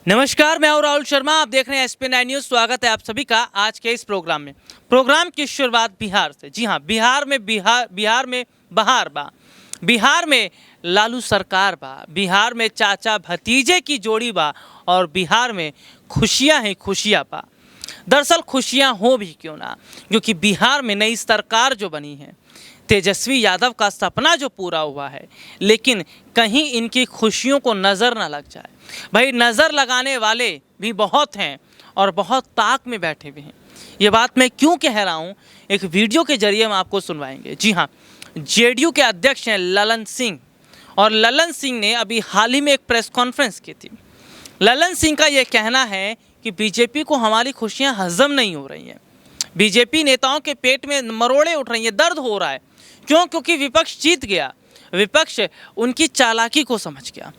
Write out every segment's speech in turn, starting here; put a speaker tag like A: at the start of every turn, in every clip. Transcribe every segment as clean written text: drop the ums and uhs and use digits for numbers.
A: नमस्कार, मैं हूं राहुल शर्मा। आप देख रहे हैं SP9 न्यूज़। स्वागत है आप सभी का आज के इस प्रोग्राम में। प्रोग्राम की शुरुआत बिहार से। जी हां, बिहार में बहार बा। बिहार में लालू सरकार बा। बिहार में चाचा भतीजे की जोड़ी बा और बिहार में खुशियां ही खुशियां बा। दरअसल खुशियां हो भी क्यों ना, क्योंकि बिहार में नई सरकार जो बनी है, तेजस्वी यादव का सपना जो पूरा हुआ है, लेकिन कहीं इनकी खुशियों को नज़र ना लग जाए। भाई, नज़र लगाने वाले भी बहुत हैं और बहुत ताक में बैठे हुए हैं। ये बात मैं क्यों कह रहा हूँ, एक वीडियो के जरिए हम आपको सुनवाएंगे। जी हाँ, जेडीयू के अध्यक्ष हैं ललन सिंह, और ललन सिंह ने अभी हाल ही में एक प्रेस कॉन्फ्रेंस की थी। ललन सिंह का ये कहना है कि बीजेपी को हमारी खुशियाँ हजम नहीं हो रही हैं। बीजेपी नेताओं के पेट में मरोड़े उठ रही हैं, दर्द हो रहा है। क्यों? क्योंकि विपक्ष जीत गया। विपक्ष उनकी चालाकी को समझ गया।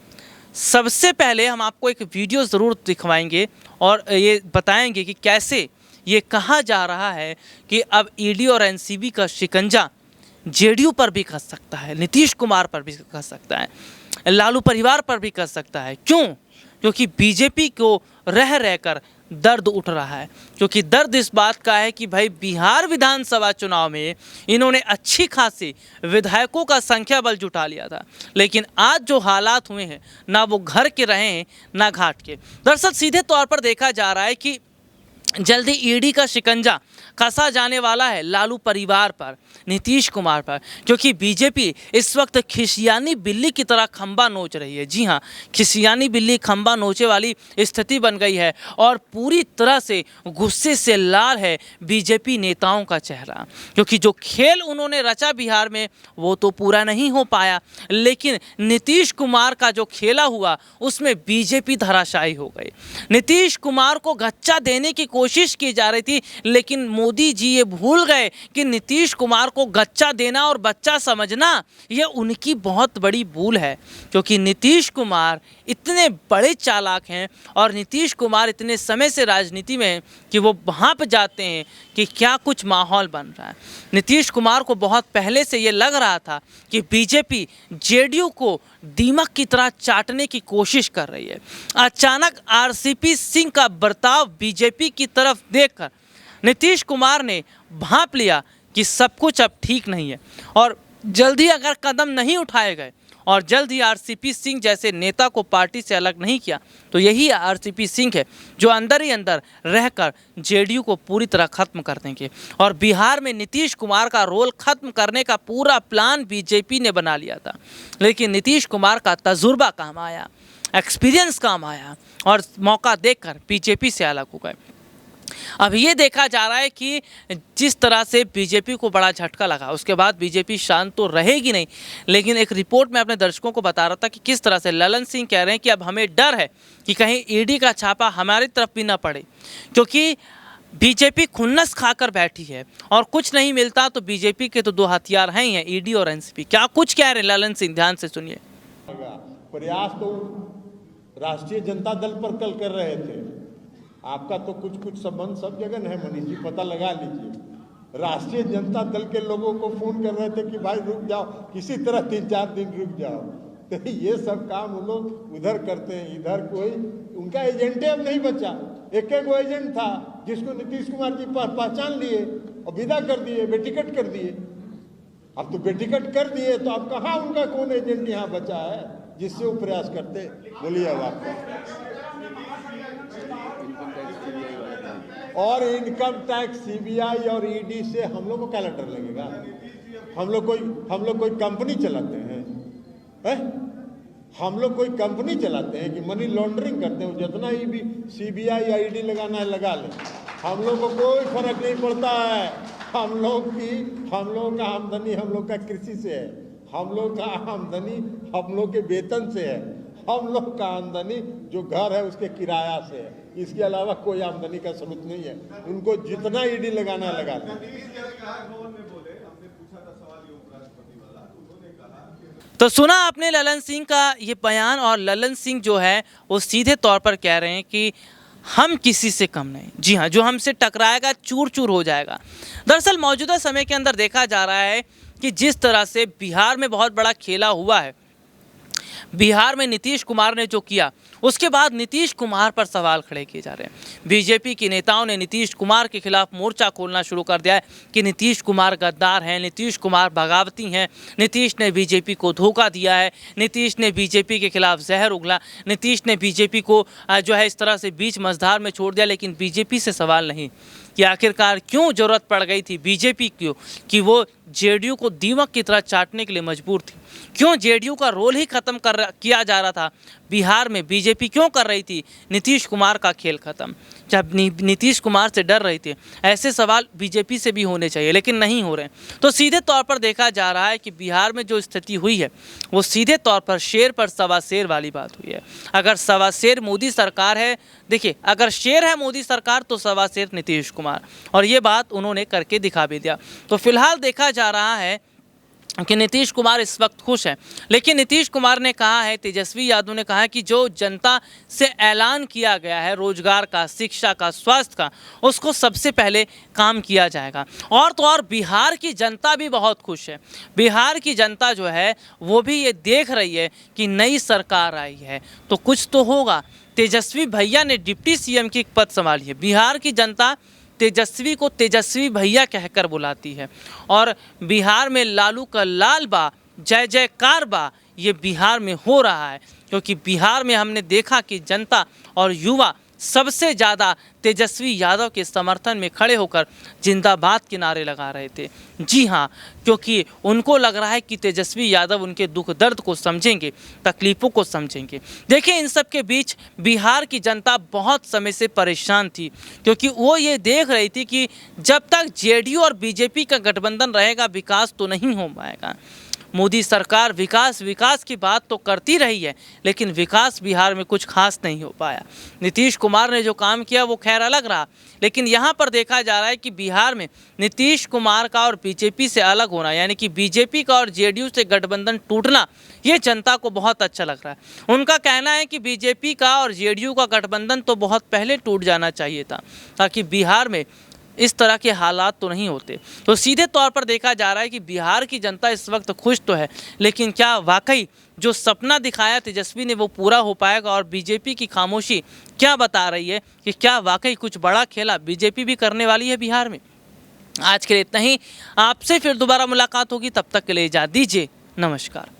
A: सबसे पहले हम आपको एक वीडियो ज़रूर दिखवाएंगे और ये बताएंगे कि कैसे ये कहा जा रहा है कि अब ईडी और एनसीबी का शिकंजा जेडीयू पर भी कस सकता है, नीतीश कुमार पर भी कस सकता है, लालू परिवार पर भी कस सकता है। क्यों? क्योंकि बीजेपी को रह रहकर दर्द उठ रहा है। क्योंकि दर्द इस बात का है कि भाई, बिहार विधानसभा चुनाव में इन्होंने अच्छी खासी विधायकों का संख्या बल जुटा लिया था, लेकिन आज जो हालात हुए हैं, ना वो घर के रहे हैं ना घाट के। दरअसल सीधे तौर पर देखा जा रहा है कि जल्दी ईडी का शिकंजा कसा जाने वाला है लालू परिवार पर, नीतीश कुमार पर, क्योंकि बीजेपी इस वक्त खिसियानी बिल्ली की तरह खंबा नोच रही है। जी हाँ, खिसियानी बिल्ली खंबा नोचे वाली स्थिति बन गई है और पूरी तरह से गुस्से से लाल है बीजेपी नेताओं का चेहरा, क्योंकि जो खेल उन्होंने रचा बिहार में वो तो पूरा नहीं हो पाया, लेकिन नीतीश कुमार का जो खेला हुआ उसमें बीजेपी धराशायी हो गई। नीतीश कुमार को गच्चा देने की कोशिश की जा रही थी, लेकिन मोदी जी ये भूल गए कि नीतीश कुमार को गच्चा देना और बच्चा समझना ये उनकी बहुत बड़ी भूल है। क्योंकि नीतीश कुमार इतने बड़े चालाक हैं और नीतीश कुमार इतने समय से राजनीति में हैं कि वो वहाँ पर जाते हैं कि क्या कुछ माहौल बन रहा है। नीतीश कुमार को बहुत पहले से ये लग रहा था कि बीजेपी जेडीयू को दीमक की तरह चाटने की कोशिश कर रही है। अचानक आरसीपी सिंह का बर्ताव बीजेपी की तरफ देखकर नीतीश कुमार ने भांप लिया कि सब कुछ अब ठीक नहीं है, और जल्दी अगर कदम नहीं उठाए गए और जल्द ही आरसीपी सिंह जैसे नेता को पार्टी से अलग नहीं किया, तो यही आरसीपी सिंह है जो अंदर ही अंदर रहकर जेडीयू को पूरी तरह खत्म कर देंगे। और बिहार में नीतीश कुमार का रोल खत्म करने का पूरा प्लान बीजेपी ने बना लिया था, लेकिन नीतीश कुमार का तजुर्बा काम आया, एक्सपीरियंस काम आया और मौका देखकर बीजेपी से अलग हो गए। अब ये देखा जा रहा है कि जिस तरह से बीजेपी को बड़ा झटका लगा, उसके बाद बीजेपी शांत तो रहेगी नहीं, लेकिन एक रिपोर्ट में अपने दर्शकों को बता रहा था कि किस तरह से ललन सिंह कह रहे हैं कि अब हमें डर है कि कहीं ईडी का छापा हमारी तरफ भी ना पड़े, क्योंकि बीजेपी खुन्नस खाकर बैठी है और कुछ नहीं मिलता तो बीजेपी के तो दो हथियार हैं ही हैं, ईडी और एनसीबी। क्या कुछ कह रहे हैं ललन सिंह, ध्यान से सुनिए।
B: प्रयास तो राष्ट्रीय जनता दल पर कल कर रहे थे, आपका तो कुछ कुछ संबंध सब जगह है, मनीष जी पता लगा लीजिए। राष्ट्रीय जनता दल के लोगों को फोन कर रहे थे कि भाई रुक जाओ, किसी तरह 3-4 दिन रुक जाओ। तो ये सब काम वो लोग उधर करते हैं, इधर कोई उनका एजेंटे अब नहीं बचा। एक वो एजेंट था जिसको नीतीश कुमार जी पहचान लिए और विदा कर दिए, बेटिकट कर दिए। अब तो बेटिकट कर दिए तो अब कहाँ उनका कौन एजेंट यहाँ बचा है जिससे वो प्रयास करते? बोलिए अब आपका। और इनकम टैक्स, सीबीआई और ईडी से हम लोग को क्या डर लगेगा? हम लोग कोई कंपनी चलाते हैं, हम लोग कोई कंपनी चलाते हैं कि मनी लॉन्ड्रिंग करते हैं? जितना ही भी सीबीआई या ईडी लगाना है लगा लें, हम लोग को कोई फर्क नहीं पड़ता है। हम लोग का आमदनी हम लोग का कृषि से है, हम लोग का आमदनी हम लोग के वेतन से है, हम लोग का आमदनी जो घर है उसके किराया से है। इसके अलावा कोई आमदनी का स्रोत नहीं है। उनको जितना ईडी लगाना है लगा लें।
A: तो सुना आपने ललन सिंह का ये बयान, और ललन सिंह जो है वो सीधे तौर पर कह रहे हैं कि हम किसी से कम नहीं। जी हाँ, जो हमसे टकराएगा चूर चूर हो जाएगा। दरअसल मौजूदा समय के अंदर देखा जा रहा है कि जिस तरह से बिहार में बहुत बड़ा खेला हुआ है, बिहार में नीतीश कुमार ने जो किया उसके बाद नीतीश कुमार पर सवाल खड़े किए जा रहे हैं। बीजेपी के नेताओं ने नीतीश कुमार के खिलाफ मोर्चा खोलना शुरू कर दिया है कि नीतीश कुमार गद्दार हैं, नीतीश कुमार बगावती हैं, नीतीश ने बीजेपी को धोखा दिया है, नीतीश ने बीजेपी के खिलाफ जहर उगला, नीतीश ने बीजेपी को जो है इस तरह से बीच मझधार में छोड़ दिया। लेकिन बीजेपी से सवाल नहीं कि आखिरकार क्यों जरूरत पड़ गई थी बीजेपी को कि वो जेडीयू को दीमक की तरह चाटने के लिए मजबूर थी, क्यों जेडीयू का रोल ही खत्म किया जा रहा था बिहार में, बीजेपी क्यों कर रही थी नीतीश कुमार का खेल खत्म, जब नीतीश कुमार से डर रही थी। ऐसे सवाल बीजेपी से भी होने चाहिए लेकिन नहीं हो रहे। तो सीधे तौर पर देखा जा रहा है कि बिहार में जो स्थिति हुई है वो सीधे तौर पर शेर पर सवा शेर वाली बात हुई है। अगर सवा शेर मोदी सरकार है, देखिए अगर शेर है मोदी सरकार तो सवा शेर नीतीश कुमार, और ये बात उन्होंने करके दिखा भी दिया। तो फिलहाल देखा जा रहा है कि नीतीश कुमार इस वक्त खुश हैं, लेकिन नीतीश कुमार ने कहा है, तेजस्वी यादव ने कहा है कि जो जनता से ऐलान किया गया है रोजगार का, शिक्षा का, स्वास्थ्य का, उसको सबसे पहले काम किया जाएगा। और तो और बिहार की जनता भी बहुत खुश है। बिहार की जनता जो है वो भी ये देख रही है कि नई सरकार आई है तो कुछ तो होगा। तेजस्वी भैया ने डिप्टी सीएम की पद संभाली है। बिहार की जनता तेजस्वी को तेजस्वी भैया कहकर बुलाती है, और बिहार में लालू का लाल बा, जय जयकार बा, ये बिहार में हो रहा है। क्योंकि बिहार में हमने देखा कि जनता और युवा सबसे ज़्यादा तेजस्वी यादव के समर्थन में खड़े होकर जिंदाबाद के नारे लगा रहे थे। जी हाँ, क्योंकि उनको लग रहा है कि तेजस्वी यादव उनके दुख दर्द को समझेंगे, तकलीफ़ों को समझेंगे। देखिए इन सब के बीच बिहार की जनता बहुत समय से परेशान थी, क्योंकि वो ये देख रही थी कि जब तक जेडीयू और बीजेपी का गठबंधन रहेगा विकास तो नहीं हो पाएगा। मोदी सरकार विकास विकास की बात तो करती रही है लेकिन विकास बिहार में कुछ खास नहीं हो पाया। नीतीश कुमार ने जो काम किया वो खैर अलग रहा, लेकिन यहाँ पर देखा जा रहा है कि बिहार में नीतीश कुमार का और बीजेपी से अलग होना, यानी कि बीजेपी का और जेडीयू से गठबंधन टूटना, ये जनता को बहुत अच्छा लग रहा है। उनका कहना है कि बीजेपी का और जेडीयू का गठबंधन तो बहुत पहले टूट जाना चाहिए था ताकि बिहार में इस तरह के हालात तो नहीं होते। तो सीधे तौर पर देखा जा रहा है कि बिहार की जनता इस वक्त खुश तो है, लेकिन क्या वाकई जो सपना दिखाया तेजस्वी ने वो पूरा हो पाएगा? और बीजेपी की खामोशी क्या बता रही है कि क्या वाकई कुछ बड़ा खेला बीजेपी भी करने वाली है बिहार में? आज के लिए इतना ही। आपसे फिर दोबारा मुलाकात होगी, तब तक के लिए इजाज़त दीजिए। नमस्कार।